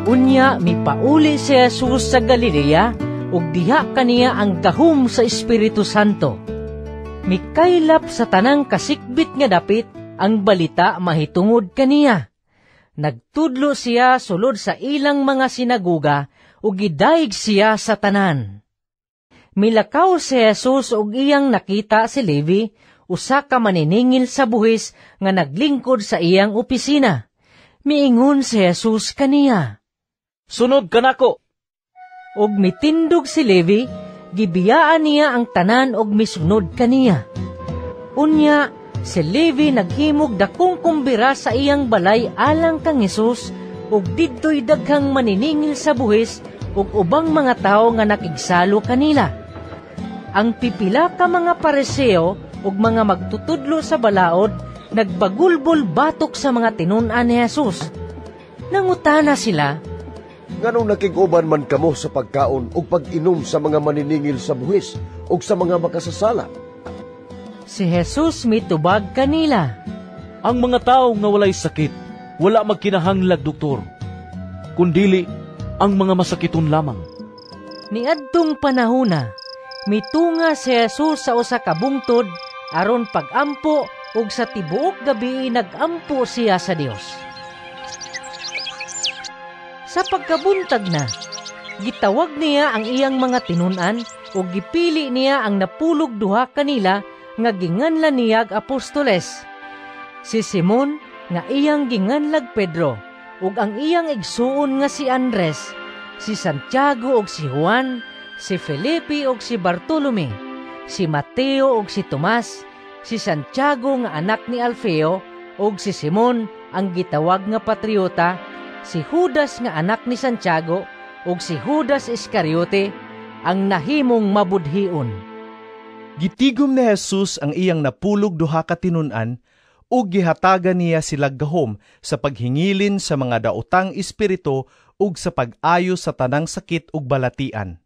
Unya mipauli si Jesus sa Galilea ug diha kaniya ang gahom sa Espiritu Santo. Mikaylap sa tanang kasikbit nga dapit ang balita mahitungod kaniya. Nagtudlo siya sulod sa ilang mga sinagoga ug gidaig siya sa tanan. Milakaw si Jesus ug iyang nakita si Levi, usa ka maniningil sa buhis nga naglingkod sa iyang opisina. Miingon si Jesus kaniya, "Sunod ka nako." Og mitindog si Levi, gibiyaan niya ang tanan og misunod kaniya. Unya, si Levi naghimog dakong kumbira sa iyang balay alang kang Jesus ug didto'y daghang maniningil sa buhis ug ubang mga tao nga nakigsalo kanila. Ang pipila ka mga Pariseo ug mga magtutudlo sa balaod nagbagulbol batok sa mga tinun-an ni Jesus. Nangutana sila, Nganong nakig-uban man kamo sa pagkaon ug pag-inom sa mga maniningil sa buhis ug sa mga makasasala? Si Jesus mitubag kanila, Ang mga tao nga walay sakit, wala magkinahanglag doktor, kundili ang mga masakiton lamang. Niadtong panahona, mitunga si Jesus sa usa ka bungtod aron pagampo ug sa tibuok gabi nagampo siya sa Dios. Sa pagkabuntag na, gitawag niya ang iyang mga tinun-an ug gipili niya ang napulog duha kanila nga ginganlan niyag apostoles. Si Simon nga iyang ginganlag Pedro ug ang iyang igsuon nga si Andres, si Santiago ug si Juan, si Felipe ug si Bartolome, si Mateo ug si Tomas, si Santiago nga anak ni Alfeo ug si Simon ang gitawag nga Patriota, si Judas nga anak ni Santiago ug si Judas Iscariote ang nahimong mabudhion. Gitigom ni Jesus ang iyang napulog duha ka tinun-an ug gihatagan niya sila gahom sa paghingilin sa mga daotang espiritu ug sa pag-ayo sa tanang sakit ug balatian.